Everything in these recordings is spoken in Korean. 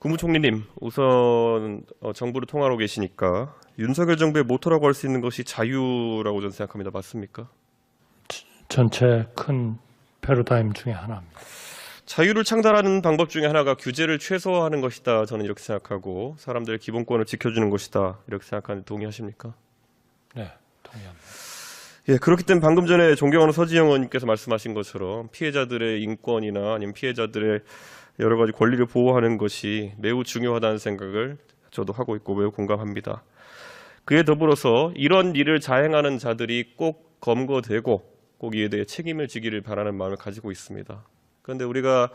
국무총리님, 우선 정부를 통하러 계시니까 윤석열 정부의 모토라고 할 수 있는 것이 자유라고 저는 생각합니다. 맞습니까? 전체 큰 패러다임 중에 하나입니다. 자유를 창달하는 방법 중에 하나가 규제를 최소화하는 것이다. 저는 이렇게 생각하고 사람들의 기본권을 지켜주는 것이다. 이렇게 생각하는데 동의하십니까? 네, 동의합니다. 예, 그렇기 때문에 방금 전에 존경하는 서지영 의원님께서 말씀하신 것처럼 피해자들의 인권이나 아니면 피해자들의 여러 가지 권리를 보호하는 것이 매우 중요하다는 생각을 저도 하고 있고 매우 공감합니다. 그에 더불어서 이런 일을 자행하는 자들이 꼭 검거되고 꼭 이에 대해 책임을 지기를 바라는 마음을 가지고 있습니다. 그런데 우리가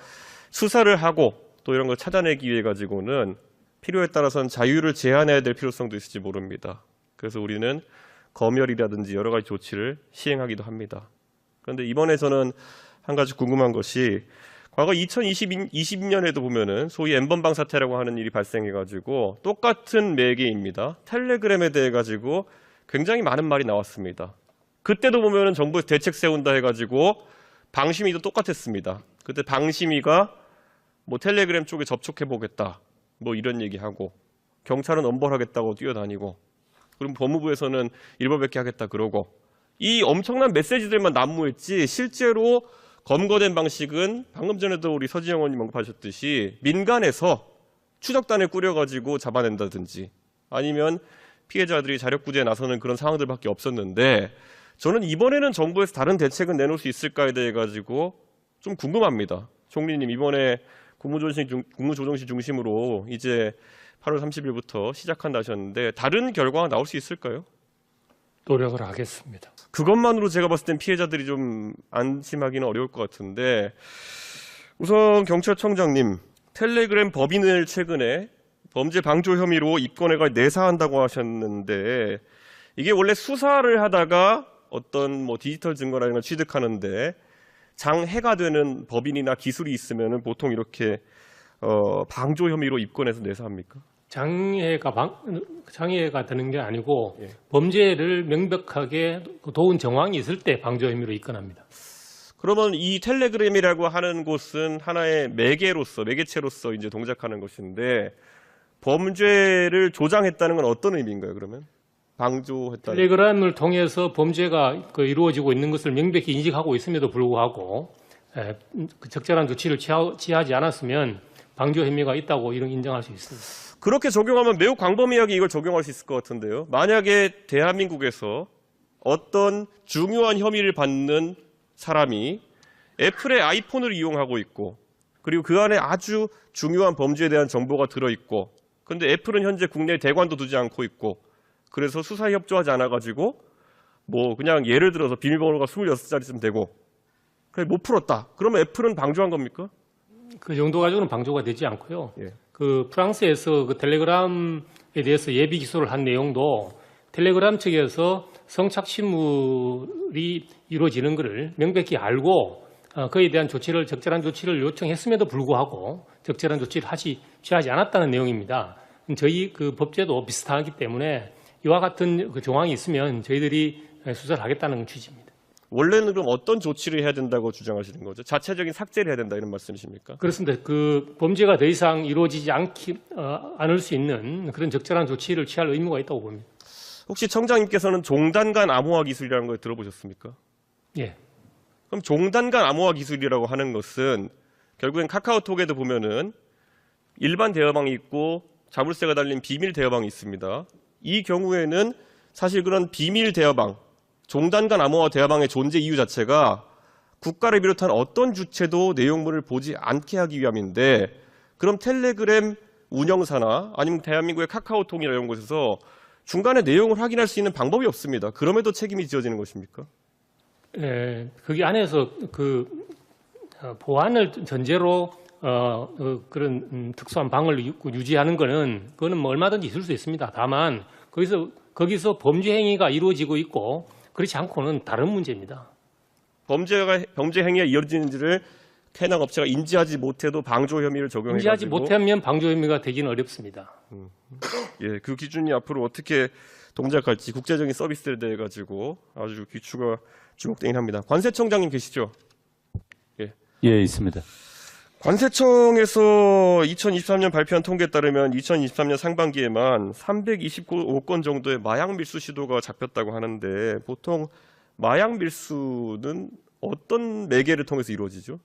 수사를 하고 또 이런 걸 찾아내기 위해 가지고는 필요에 따라서는 자유를 제한해야 될 필요성도 있을지 모릅니다. 그래서 우리는 검열이라든지 여러 가지 조치를 시행하기도 합니다. 그런데 이번에 저는 한 가지 궁금한 것이 과거 2020년에도 보면은 소위 N번방 사태라고 하는 일이 발생해가지고 똑같은 매개입니다. 텔레그램에 대해 가지고 굉장히 많은 말이 나왔습니다. 그때도 보면은 정부에서 대책 세운다 해가지고 방심위도 똑같았습니다. 그때 방심위가 뭐 텔레그램 쪽에 접촉해 보겠다 뭐 이런 얘기하고 경찰은 엄벌하겠다고 뛰어다니고 그럼 법무부에서는 일벌백계 하겠다 그러고 이 엄청난 메시지들만 난무했지 실제로 검거된 방식은 방금 전에도 우리 서지영 의원님 언급하셨듯이 민간에서 추적단을 꾸려가지고 잡아낸다든지 아니면 피해자들이 자력구제에 나서는 그런 상황들밖에 없었는데 저는 이번에는 정부에서 다른 대책을 내놓을 수 있을까에 대해 가지고 좀 궁금합니다. 총리님 이번에 국무조정실 중심으로 이제 8월 30일부터 시작한다 하셨는데 다른 결과가 나올 수 있을까요? 노력을 하겠습니다. 그것만으로 제가 봤을 땐 피해자들이 좀 안심하기는 어려울 것 같은데 우선 경찰청장님 텔레그램 법인을 최근에 범죄 방조 혐의로 입건해가 내사한다고 하셨는데 이게 원래 수사를 하다가 어떤 뭐 디지털 증거나 이런 걸 취득하는데 장해가 되는 법인이나 기술이 있으면 보통 이렇게 방조 혐의로 입건해서 내사합니까? 장애가 되는 게 아니고 예. 범죄를 명백하게 도운 정황이 있을 때 방조 혐의로 입건합니다. 그러면 이 텔레그램이라고 하는 곳은 하나의 매개체로서 이제 동작하는 것인데 범죄를 조장했다는 건 어떤 의미인가요? 그러면 방조했다. 텔레그램을 통해서 범죄가 이루어지고 있는 것을 명백히 인식하고 있음에도 불구하고 적절한 조치를 취하지 않았으면 방조 혐의가 있다고 인정할 수 있습니다. 그렇게 적용하면 매우 광범위하게 이걸 적용할 수 있을 것 같은데요. 만약에 대한민국에서 어떤 중요한 혐의를 받는 사람이 애플의 아이폰을 이용하고 있고 그리고 그 안에 아주 중요한 범죄에 대한 정보가 들어있고 그런데 애플은 현재 국내에 대관도 두지 않고 있고 그래서 수사에 협조하지 않아가지고 뭐 그냥 예를 들어서 비밀번호가 26자리쯤 되고 그래 못 풀었다. 그러면 애플은 방조한 겁니까? 그 정도 가지고는 방조가 되지 않고요. 예. 그 프랑스에서 그 텔레그램에 대해서 예비 기소를 한 내용도 텔레그램 측에서 성착취물이 이루어지는 것을 명백히 알고 그에 대한 적절한 조치를 요청했음에도 불구하고 적절한 조치를 취하지 않았다는 내용입니다. 저희 그 법제도 비슷하기 때문에 이와 같은 그 정황이 있으면 저희들이 수사를 하겠다는 취지입니다. 원래는 그럼 어떤 조치를 해야 된다고 주장하시는 거죠? 자체적인 삭제를 해야 된다 이런 말씀이십니까? 그렇습니다. 그 범죄가 더 이상 이루어지지 않을 수 있는 그런 적절한 조치를 취할 의무가 있다고 봅니다. 혹시 청장님께서는 종단간 암호화 기술이라는 걸 들어보셨습니까? 예. 그럼 종단간 암호화 기술이라고 하는 것은 결국엔 카카오톡에도 보면은 일반 대화방이 있고 자물쇠가 달린 비밀 대화방이 있습니다. 이 경우에는 사실 그런 비밀 대화방, 종단간 암호화 대화방의 존재 이유 자체가 국가를 비롯한 어떤 주체도 내용물을 보지 않게 하기 위함인데 그럼 텔레그램 운영사나 아니면 대한민국의 카카오톡이나 이런 곳에서 중간에 내용을 확인할 수 있는 방법이 없습니다. 그럼에도 책임이 지어지는 것입니까? 예, 거기 안에서 그 보안을 전제로 그런 특수한 방을 유지하는 그거는 뭐 얼마든지 있을 수 있습니다. 다만 거기서 범죄 행위가 이루어지고 있고 그렇지 않고는 다른 문제입니다. 범죄 행위가 이어지는지를 해당 업체가 인지하지 못해도 방조 혐의를 적용해가지고 인지하지 못하면 방조 혐의가 되기는 어렵습니다. 예, 그 기준이 앞으로 어떻게 동작할지 국제적인 서비스에 대해 가지고 아주 귀추가 주목되긴 합니다. 관세청장님 계시죠? 예, 있습니다. 관세청에서 2023년 발표한 통계에 따르면 2023년 상반기에만 325건 정도의 마약 밀수 시도가 잡혔다고 하는데 보통 마약 밀수는 어떤 매개를 통해서 이루어지죠?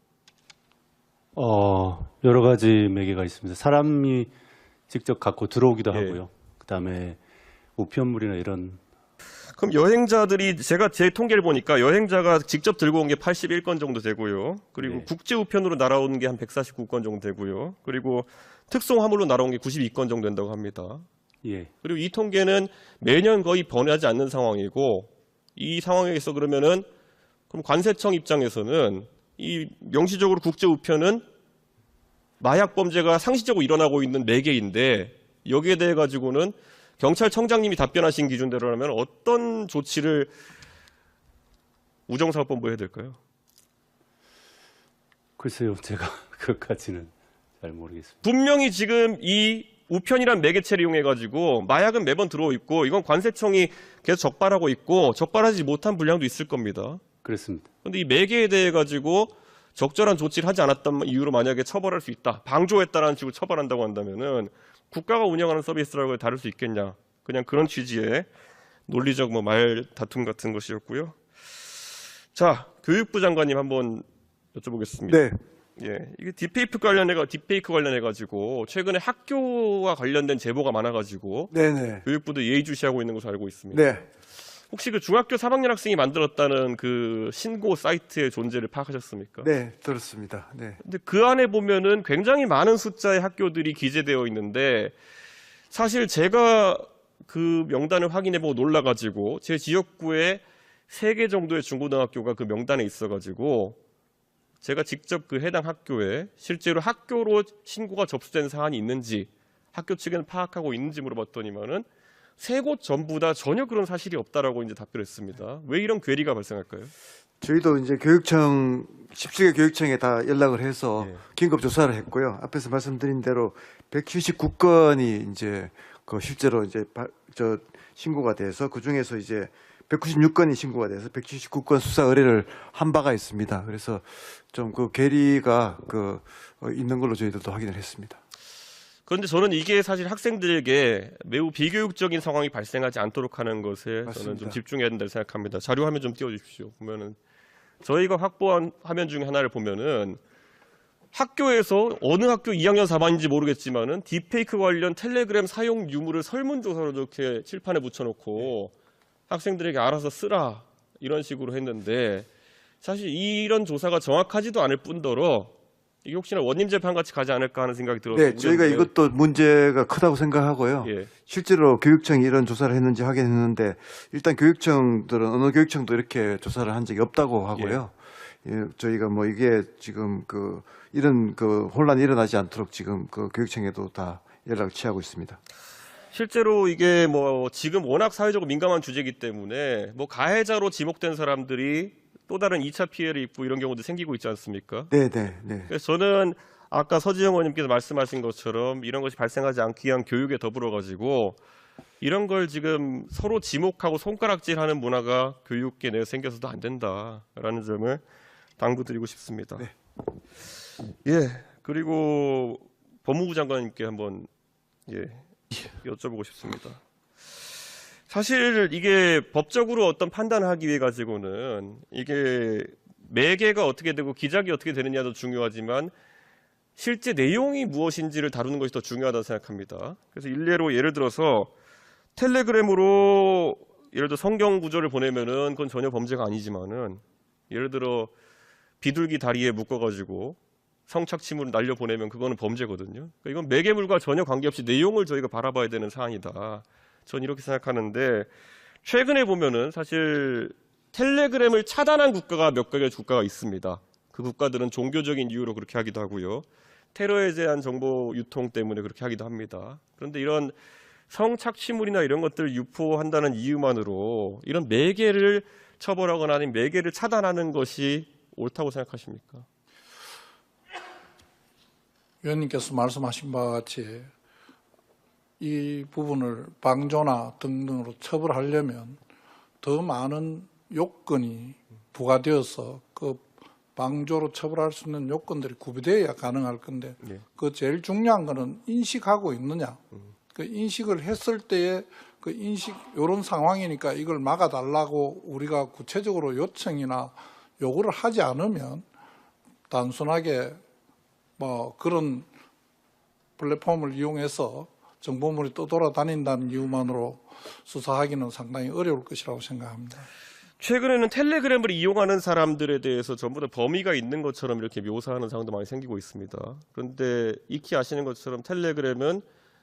여러 가지 매개가 있습니다. 사람이 직접 갖고 들어오기도 예. 하고요. 그다음에 우편물이나 이런 그럼 여행자들이 제가 제 통계를 보니까 여행자가 직접 들고 온 게 81건 정도 되고요. 그리고 네. 국제 우편으로 날아온 게 한 149건 정도 되고요. 그리고 특송 화물로 날아온 게 92건 정도 된다고 합니다. 예. 그리고 이 통계는 매년 거의 변하지 않는 상황이고 이 상황에서 그러면은 그럼 관세청 입장에서는 이 명시적으로 국제 우편은 마약 범죄가 상시적으로 일어나고 있는 매개인데 여기에 대해 가지고는 경찰청장님이 답변하신 기준대로라면 어떤 조치를 우정사업본부에 해야 될까요? 글쎄요, 제가 그것까지는 잘 모르겠습니다. 분명히 지금 이 우편이란 매개체를 이용해 가지고 마약은 매번 들어오고 있고 이건 관세청이 계속 적발하고 있고 적발하지 못한 분량도 있을 겁니다. 그렇습니다. 그런데 이 매개에 대해 가지고 적절한 조치를 하지 않았던 이유로 만약에 처벌할 수 있다. 방조했다라는 식으로 처벌한다고 한다면은 국가가 운영하는 서비스라고 다룰 수 있겠냐. 그냥 그런 취지의 논리적 말 다툼 같은 것이었고요. 자, 교육부 장관님 한번 여쭤보겠습니다. 네, 예, 이게 딥페이크 관련해 가지고 최근에 학교와 관련된 제보가 많아 가지고 네네, 교육부도 예의주시하고 있는 것으로 알고 있습니다. 네. 혹시 그 중학교 3학년 학생이 만들었다는 그 신고 사이트의 존재를 파악하셨습니까? 네, 들었습니다. 네, 근데 그 안에 보면은 굉장히 많은 숫자의 학교들이 기재되어 있는데 사실 제가 그 명단을 확인해보고 놀라가지고 제 지역구에 3개 정도의 중고등학교가 그 명단에 있어가지고 제가 직접 그 해당 학교에 실제로 학교로 신고가 접수된 사안이 있는지 학교 측에는 파악하고 있는지 물어봤더니만은 3곳 전부 다 전혀 그런 사실이 없다라고 이제 답변했습니다. 왜 이런 괴리가 발생할까요? 저희도 이제 교육청 17개 교육청에 다 연락을 해서 예. 긴급 조사를 했고요. 앞에서 말씀드린 대로 179건이 이제 그 실제로 이제 신고가 돼서 그 중에서 이제 196건이 신고가 돼서 179건 수사 의뢰를 한 바가 있습니다. 그래서 좀 그 괴리가 있는 걸로 저희들도 확인을 했습니다. 그런데 저는 이게 사실 학생들에게 매우 비교육적인 상황이 발생하지 않도록 하는 것에 저는 맞습니다. 좀 집중해야 된다고 생각합니다. 자료 화면 좀 띄워주십시오. 보면은 저희가 확보한 화면 중에 하나를 보면은 학교에서 어느 학교 2학년 4반인지 모르겠지만은 딥페이크 관련 텔레그램 사용 유무를 설문조사로 이렇게 칠판에 붙여놓고 학생들에게 알아서 쓰라 이런 식으로 했는데 사실 이런 조사가 정확하지도 않을 뿐더러 이게 혹시나 원님 재판 같이 가지 않을까 하는 생각이 들어서 네, 저희가 이것도 문제가 크다고 생각하고요. 예. 실제로 교육청이 이런 조사를 했는지 확인했는데 일단 교육청들은 어느 교육청도 이렇게 조사를 한 적이 없다고 하고요. 예, 저희가 뭐 이게 지금 이런 혼란이 일어나지 않도록 지금 교육청에도 다 연락을 취하고 있습니다. 실제로 이게 뭐 지금 워낙 사회적으로 민감한 주제이기 때문에 뭐 가해자로 지목된 사람들이 또 다른 2차 피해를 입고 이런 경우도 생기고 있지 않습니까? 네, 네, 네. 그래서 저는 아까 서지영 의원님께서 말씀하신 것처럼 이런 것이 발생하지 않기 위한 교육에 더불어 가지고 이런 걸 지금 서로 지목하고 손가락질하는 문화가 교육계 내에 생겨서도 안 된다라는 점을 당부드리고 싶습니다. 네. 예, 그리고 법무부 장관님께 한번 여쭤보고 싶습니다. 사실 이게 법적으로 어떤 판단을 하기 위해 가지고는 이게 매개가 어떻게 되고 기작이 어떻게 되느냐도 중요하지만 실제 내용이 무엇인지를 다루는 것이 더 중요하다고 생각합니다. 그래서 일례로 예를 들어서 텔레그램으로 예를 들어 성경 구절을 보내면은 그건 전혀 범죄가 아니지만은 예를 들어 비둘기 다리에 묶어가지고 성착취물을 날려 보내면 그거는 범죄거든요. 그러니까 이건 매개물과 전혀 관계없이 내용을 저희가 바라봐야 되는 사안이다. 전 이렇게 생각하는데 최근에 보면은 사실 텔레그램을 차단한 국가가 몇 개의 국가가 있습니다. 그 국가들은 종교적인 이유로 그렇게 하기도 하고요. 테러에 대한 정보 유통 때문에 그렇게 하기도 합니다. 그런데 이런 성착취물이나 이런 것들을 유포한다는 이유만으로 이런 매개를 처벌하거나 아니면 매개를 차단하는 것이 옳다고 생각하십니까? 위원님께서 말씀하신 바와 같이 이 부분을 방조나 등등으로 처벌하려면 더 많은 요건이 부과되어서 그 방조로 처벌할 수 있는 요건들이 구비되어야 가능할 건데 네. 그 제일 중요한 거는 인식하고 있느냐. 그 인식을 했을 때에 그 인식 이런 상황이니까 이걸 막아달라고 우리가 구체적으로 요청이나 요구를 하지 않으면 단순하게 뭐 그런 플랫폼을 이용해서 정보물이 떠돌아다닌다는 이유만으로 수사하기는 상당히 어려울 것이라고 생각합니다. 최근에는 텔레그램을 이용하는 사람들에 대해서 전부 다 범위가 있는 것처럼 이렇게 묘사하는 상황도 많이 생기고 있습니다. 그런데 익히 아시는 것처럼 텔레그램은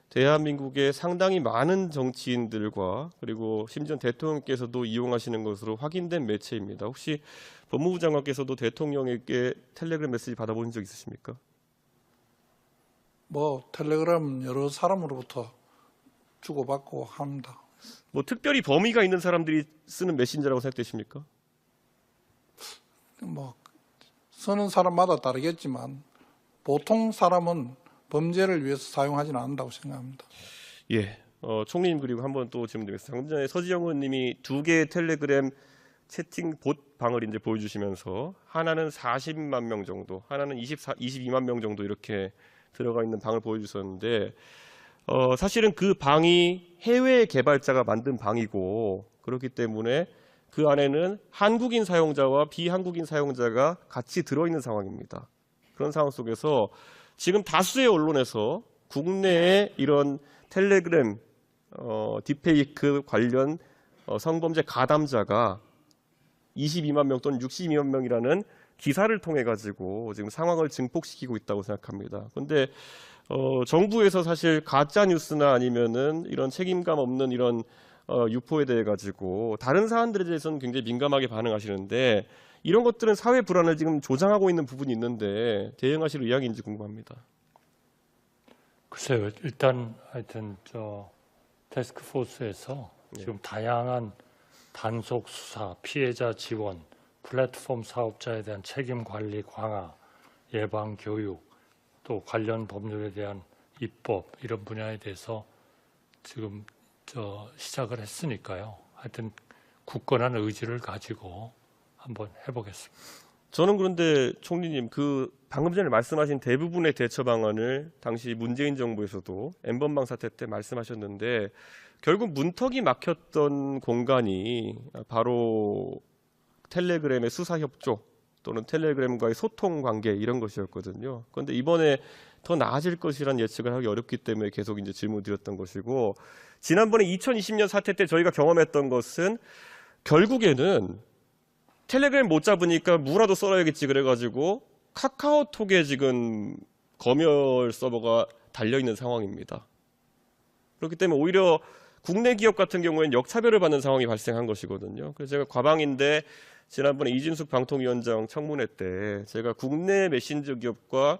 대한민국의 상당히 많은 정치인들과 그리고 심지어 대통령께서도 이용하시는 것으로 확인된 매체입니다. 혹시 법무부 장관께서도 대통령에게 텔레그램 메시지 받아보신 적 있으십니까? 뭐 텔레그램 여러 사람으로부터 주고받고 합니다. 뭐 특별히 범위가 있는 사람들이 쓰는 메신저라고 생각되십니까? 뭐 쓰는 사람마다 다르겠지만 보통 사람은 범죄를 위해서 사용하지는 않는다고 생각합니다. 예. 총리님 그리고 한번 또 질문드리겠습니다. 방금 전에 서지영 의원님이 2개의 텔레그램 채팅 봇 방을 이제 보여주시면서 하나는 40만 명 정도, 하나는 22만 명 정도 이렇게 들어가 있는 방을 보여주셨는데 사실은 그 방이 해외 개발자가 만든 방이고 그렇기 때문에 그 안에는 한국인 사용자와 비한국인 사용자가 같이 들어있는 상황입니다. 그런 상황 속에서 지금 다수의 언론에서 국내에 이런 텔레그램 딥페이크 관련 성범죄 가담자가 22만 명 또는 62만 명이라는 기사를 통해 가지고 지금 상황을 증폭시키고 있다고 생각합니다. 그런데 정부에서 사실 가짜 뉴스나 아니면은 이런 책임감 없는 이런 유포에 대해 가지고 다른 사안들에 대해서는 굉장히 민감하게 반응하시는데 이런 것들은 사회 불안을 지금 조장하고 있는 부분이 있는데 대응하실 의향인지 궁금합니다. 글쎄요. 일단 하여튼 태스크포스에서 지금 다양한 단속 수사, 피해자 지원, 플랫폼 사업자에 대한 책임 관리 강화, 예방 교육, 또 관련 법률에 대한 입법 이런 분야에 대해서 지금 시작을 했으니까요. 하여튼 굳건한 의지를 가지고 한번 해보겠습니다. 저는 그런데 총리님 그 방금 전에 말씀하신 대부분의 대처 방안을 당시 문재인 정부에서도 N번방 사태 때 말씀하셨는데 결국 문턱이 막혔던 공간이 바로 텔레그램의 수사 협조 또는 텔레그램과의 소통 관계 이런 것이었거든요. 그런데 이번에 더 나아질 것이란 예측을 하기 어렵기 때문에 계속 이제 질문드렸던 것이고 지난번에 2020년 사태 때 저희가 경험했던 것은 결국에는 텔레그램 못 잡으니까 무라도 썰어야겠지 그래가지고 카카오톡에 지금 검열 서버가 달려있는 상황입니다. 그렇기 때문에 오히려 국내 기업 같은 경우에는 역차별을 받는 상황이 발생한 것이거든요. 그래서 제가 과방인데 지난번에 이진숙 방통위원장 청문회 때 제가 국내 메신저 기업과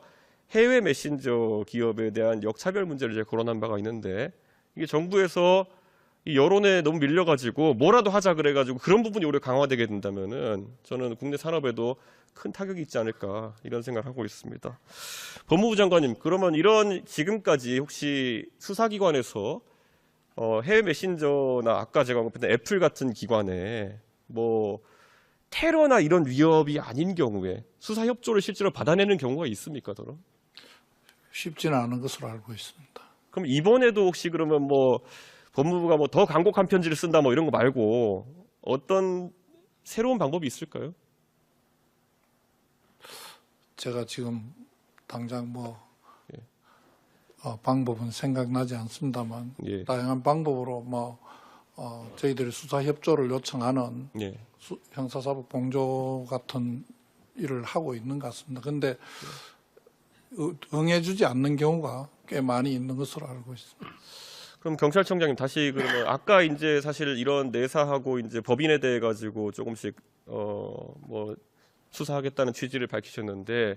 해외 메신저 기업에 대한 역차별 문제를 제가 거론한 바가 있는데 이게 정부에서 이 여론에 너무 밀려가지고 뭐라도 하자 그래가지고 그런 부분이 오히려 강화되게 된다면은 저는 국내 산업에도 큰 타격이 있지 않을까 이런 생각을 하고 있습니다. 법무부 장관님, 그러면 이런 지금까지 혹시 수사기관에서 해외 메신저나 아까 제가 언급했던 애플 같은 기관에 뭐 테러나 이런 위협이 아닌 경우에 수사 협조를 실제로 받아내는 경우가 있습니까, 더러? 쉽지는 않은 것으로 알고 있습니다. 그럼 이번에도 혹시 그러면 뭐 법무부가 뭐 더 간곡한 편지를 쓴다 뭐 이런 거 말고 어떤 새로운 방법이 있을까요? 제가 지금 당장 방법은 생각나지 않습니다만 예. 다양한 방법으로 저희들이 수사 협조를 요청하는 예. 형사사법 공조 같은 일을 하고 있는 것 같습니다. 그런데 응해주지 않는 경우가 꽤 많이 있는 것으로 알고 있습니다. 그럼 경찰청장님 다시 그러면 아까 이제 사실 이런 내사하고 이제 법인에 대해 가지고 조금씩 뭐 수사하겠다는 취지를 밝히셨는데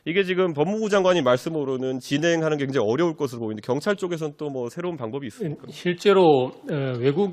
이게 지금 법무부 장관이 말씀으로는 진행하는 게 굉장히 어려울 것으로 보이는데 경찰 쪽에서는 또 뭐 새로운 방법이 있습니까? 실제로 외국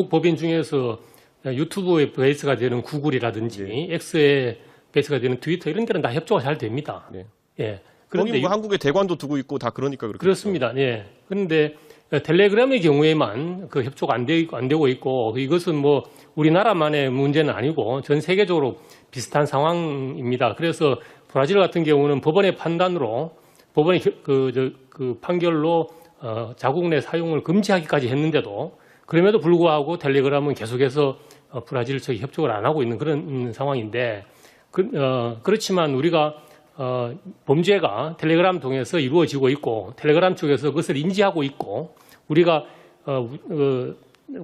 법인 중에서 유튜브에 베이스가 되는 구글이라든지 X에 베이스가 되는 트위터 이런 데는 다 협조가 잘 됩니다. 네. 예. 그런데 뭐 한국에 대관도 두고 있고 다 그러니까 그렇겠죠. 그렇습니다. 예. 그런데 텔레그램의 경우에만 그 협조가 안 되고 있고 이것은 뭐 우리나라만의 문제는 아니고 전 세계적으로 비슷한 상황입니다. 그래서 브라질 같은 경우는 법원의 판단으로 법원의 그 판결로 자국 내 사용을 금지하기까지 했는데도 그럼에도 불구하고 텔레그램은 계속해서 브라질 측이 협조를 안 하고 있는 그런 상황인데 그렇지만 우리가 범죄가 텔레그램 통해서 이루어지고 있고 텔레그램 쪽에서 그것을 인지하고 있고 우리가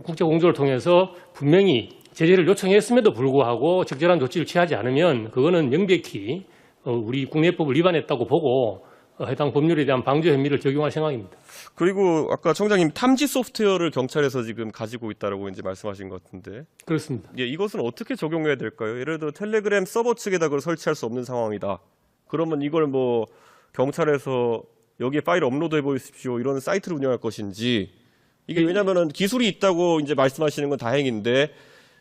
국제 공조를 통해서 분명히 제재를 요청했음에도 불구하고 적절한 조치를 취하지 않으면 그거는 명백히 우리 국내법을 위반했다고 보고 해당 법률에 대한 방조 혐의를 적용할 생각입니다. 그리고 아까 청장님 탐지 소프트웨어를 경찰에서 지금 가지고 있다라고 이제 말씀하신 것 같은데, 그렇습니다. 예, 이것은 어떻게 적용해야 될까요? 예를 들어 텔레그램 서버 측에다 그걸 설치할 수 없는 상황이다. 그러면 이걸 뭐 경찰에서 여기에 파일을 업로드해 보십시오 이런 사이트를 운영할 것인지, 이게 왜냐하면 기술이 있다고 이제 말씀하시는 건 다행인데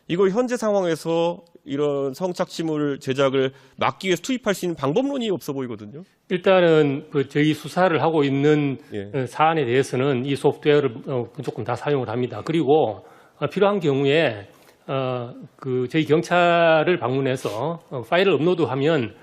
이걸 현재 상황에서 이런 성착취물 제작을 막기 위해서 투입할 수 있는 방법론이 없어 보이거든요. 일단은 저희 수사를 하고 있는 예. 사안에 대해서는 이 소프트웨어를 조금 다 사용을 합니다. 그리고 필요한 경우에 저희 경찰을 방문해서 파일을 업로드하면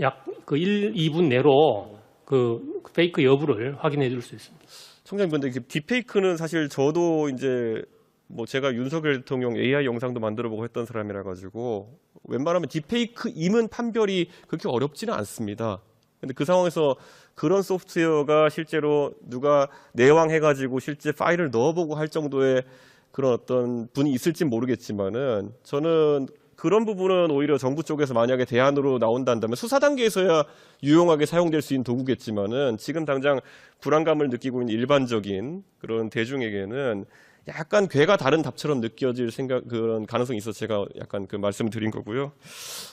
약 1, 2분 내로 그 페이크 여부를 확인해 줄 수 있습니다. 청장님, 근데 딥페이크는 사실 저도 이제 뭐 제가 윤석열 대통령 AI 영상도 만들어보고 했던 사람이라 가지고 웬만하면 딥페이크임은 판별이 그렇게 어렵지는 않습니다. 근데 그 상황에서 그런 소프트웨어가 실제로 누가 내왕해가지고 실제 파일을 넣어보고 할 정도의 그런 어떤 분이 있을진 모르겠지만은 저는 그런 부분은 오히려 정부 쪽에서 만약에 대안으로 나온다면 수사 단계에서야 유용하게 사용될 수 있는 도구겠지만은 지금 당장 불안감을 느끼고 있는 일반적인 그런 대중에게는 약간 괴가 다른 답처럼 느껴질 그런 가능성이 있어서 제가 약간 그 말씀을 드린 거고요.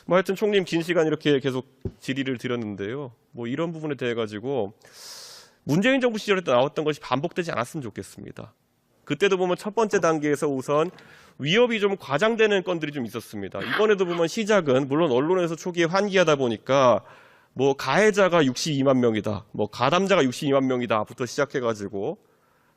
뭐 하여튼 총님 긴 시간 이렇게 계속 질의를 드렸는데요. 뭐 이런 부분에 대해 가지고 문재인 정부 시절에 나왔던 것이 반복되지 않았으면 좋겠습니다. 그때도 보면 첫 번째 단계에서 우선 위협이 좀 과장되는 건들이 좀 있었습니다. 이번에도 보면 시작은 물론 언론에서 초기에 환기하다 보니까 뭐 가해자가 62만 명이다, 뭐 가담자가 62만 명이다부터 시작해가지고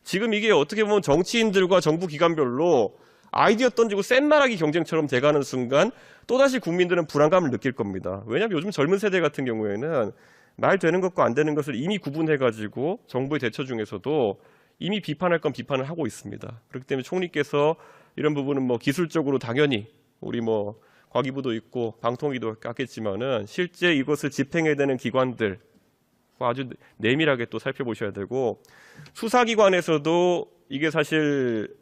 지금 이게 어떻게 보면 정치인들과 정부 기관별로 아이디어 던지고 센말하기 경쟁처럼 돼가는 순간 또다시 국민들은 불안감을 느낄 겁니다. 왜냐하면 요즘 젊은 세대 같은 경우에는 말 되는 것과 안 되는 것을 이미 구분해가지고 정부의 대처 중에서도 이미 비판할 건 비판을 하고 있습니다. 그렇기 때문에 총리께서 이런 부분은 뭐 기술적으로 당연히 우리 뭐 과기부도 있고 방통위도 같겠지만은 실제 이것을 집행해야 되는 기관들 아주 내밀하게 또 살펴보셔야 되고 수사기관에서도 이게 사실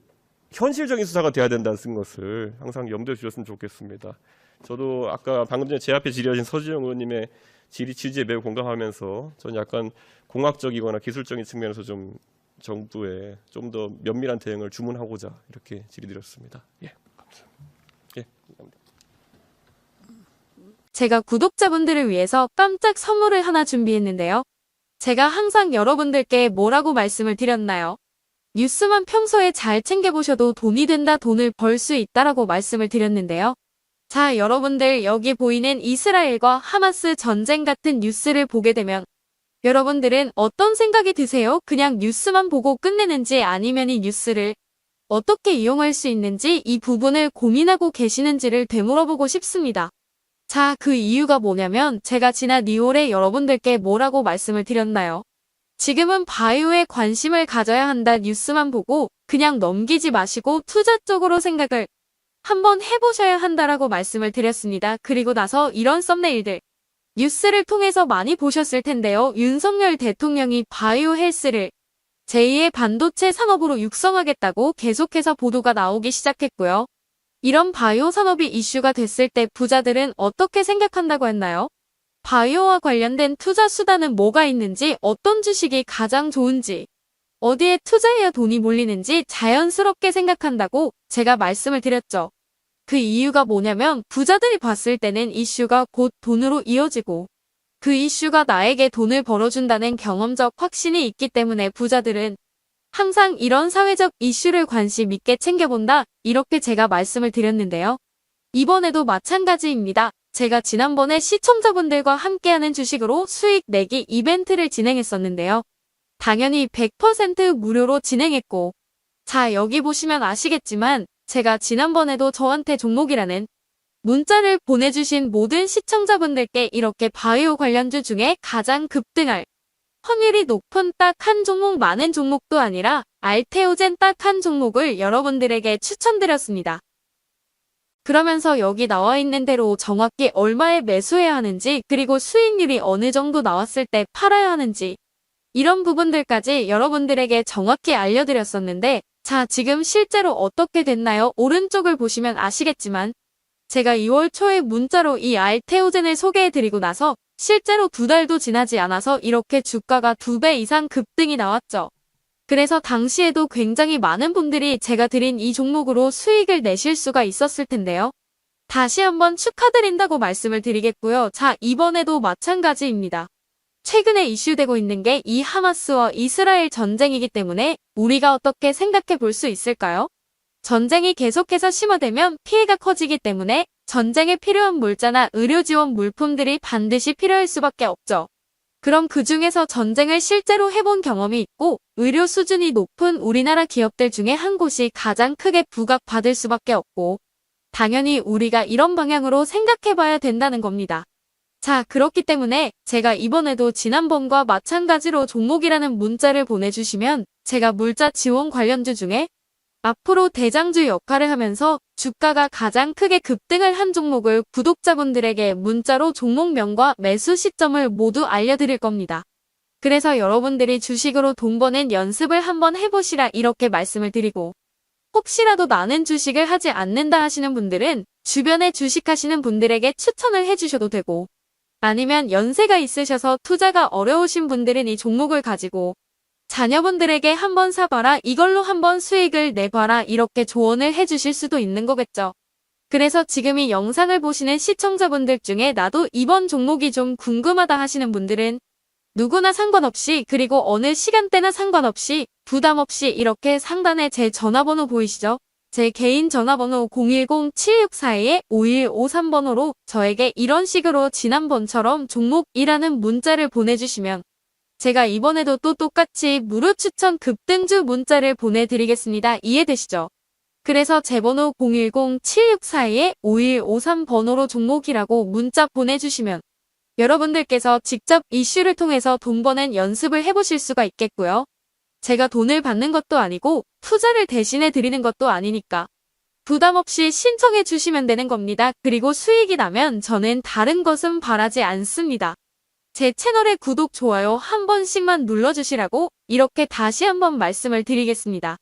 현실적인 수사가 돼야 된다는 것을 항상 염두에 주셨으면 좋겠습니다. 저도 아까 방금 전에 제 앞에 질의하신 서지영 의원님의 질의 취지에 매우 공감하면서 저는 약간 공학적이거나 기술적인 측면에서 좀 정부에 좀 더 면밀한 대응을 주문하고자 이렇게 질의드렸습니다. 예, 감사합니다. 예, 감사합니다. 제가 구독자분들을 위해서 깜짝 선물을 하나 준비했는데요. 제가 항상 여러분들께 뭐라고 말씀을 드렸나요? 뉴스만 평소에 잘 챙겨보셔도 돈이 된다, 돈을 벌 수 있다라고 말씀을 드렸는데요. 자, 여러분들 여기 보이는 이스라엘과 하마스 전쟁 같은 뉴스를 보게 되면 여러분들은 어떤 생각이 드세요? 그냥 뉴스만 보고 끝내는지 아니면 이 뉴스를 어떻게 이용할 수 있는지 이 부분을 고민하고 계시는지를 되물어보고 싶습니다. 자, 그 이유가 뭐냐면 제가 지난 2월에 여러분들께 뭐라고 말씀을 드렸나요? 지금은 바이오에 관심을 가져야 한다, 뉴스만 보고 그냥 넘기지 마시고 투자 쪽으로 생각을 한번 해보셔야 한다라고 말씀을 드렸습니다. 그리고 나서 이런 썸네일들 뉴스를 통해서 많이 보셨을 텐데요. 윤석열 대통령이 바이오 헬스를 제2의 반도체 산업으로 육성하겠다고 계속해서 보도가 나오기 시작했고요. 이런 바이오 산업이 이슈가 됐을 때 부자들은 어떻게 생각한다고 했나요? 바이오와 관련된 투자 수단은 뭐가 있는지, 어떤 주식이 가장 좋은지, 어디에 투자해야 돈이 몰리는지 자연스럽게 생각한다고 제가 말씀을 드렸죠. 그 이유가 뭐냐면 부자들이 봤을 때는 이슈가 곧 돈으로 이어지고 그 이슈가 나에게 돈을 벌어준다는 경험적 확신이 있기 때문에 부자들은 항상 이런 사회적 이슈를 관심 있게 챙겨본다, 이렇게 제가 말씀을 드렸는데요. 이번에도 마찬가지입니다. 제가 지난번에 시청자분들과 함께하는 주식으로 수익 내기 이벤트를 진행했었는데요. 당연히 100% 무료로 진행했고, 자, 여기 보시면 아시겠지만 제가 지난번에도 저한테 종목이라는 문자를 보내주신 모든 시청자분들께 이렇게 바이오 관련주 중에 가장 급등할 확률이 높은 딱 한 종목, 많은 종목도 아니라 알테오젠 딱 한 종목을 여러분들에게 추천드렸습니다. 그러면서 여기 나와 있는 대로 정확히 얼마에 매수해야 하는지, 그리고 수익률이 어느 정도 나왔을 때 팔아야 하는지, 이런 부분들까지 여러분들에게 정확히 알려드렸었는데, 자, 지금 실제로 어떻게 됐나요? 오른쪽을 보시면 아시겠지만 제가 2월 초에 문자로 이 알테오젠을 소개해드리고 나서 실제로 2달도 지나지 않아서 이렇게 주가가 2배 이상 급등이 나왔죠. 그래서 당시에도 굉장히 많은 분들이 제가 드린 이 종목으로 수익을 내실 수가 있었을 텐데요. 다시 한번 축하드린다고 말씀을 드리겠고요. 자, 이번에도 마찬가지입니다. 최근에 이슈되고 있는 게 이 하마스와 이스라엘 전쟁이기 때문에 우리가 어떻게 생각해 볼 수 있을까요? 전쟁이 계속해서 심화되면 피해가 커지기 때문에 전쟁에 필요한 물자나 의료 지원 물품들이 반드시 필요할 수밖에 없죠. 그럼 그 중에서 전쟁을 실제로 해본 경험이 있고 의료 수준이 높은 우리나라 기업들 중에 한 곳이 가장 크게 부각받을 수밖에 없고, 당연히 우리가 이런 방향으로 생각해봐야 된다는 겁니다. 자, 그렇기 때문에 제가 이번에도 지난번과 마찬가지로 종목이라는 문자를 보내주시면 제가 물자 지원 관련주 중에 앞으로 대장주 역할을 하면서 주가가 가장 크게 급등을 한 종목을 구독자분들에게 문자로 종목명과 매수 시점을 모두 알려드릴 겁니다. 그래서 여러분들이 주식으로 돈 버는 연습을 한번 해보시라 이렇게 말씀을 드리고, 혹시라도 나는 주식을 하지 않는다 하시는 분들은 주변에 주식하시는 분들에게 추천을 해주셔도 되고, 아니면 연세가 있으셔서 투자가 어려우신 분들은 이 종목을 가지고 자녀분들에게 한번 사봐라, 이걸로 한번 수익을 내봐라, 이렇게 조언을 해주실 수도 있는 거겠죠. 그래서 지금 이 영상을 보시는 시청자분들 중에 나도 이번 종목이 좀 궁금하다 하시는 분들은 누구나 상관없이, 그리고 어느 시간대나 상관없이 부담 없이 이렇게 상단에 제 전화번호 보이시죠? 제 개인 전화번호 010-7642-5153번호로 저에게 이런 식으로 지난번처럼 종목이라는 문자를 보내주시면 제가 이번에도 또 똑같이 무료 추천 급등주 문자를 보내드리겠습니다. 이해되시죠? 그래서 제 번호 010-7642-5153번호로 종목이라고 문자 보내주시면 여러분들께서 직접 이슈를 통해서 돈 버는 연습을 해보실 수가 있겠고요. 제가 돈을 받는 것도 아니고 투자를 대신해 드리는 것도 아니니까 부담 없이 신청해 주시면 되는 겁니다. 그리고 수익이 나면 저는 다른 것은 바라지 않습니다. 제 채널의 구독, 좋아요 한 번씩만 눌러주시라고 이렇게 다시 한번 말씀을 드리겠습니다.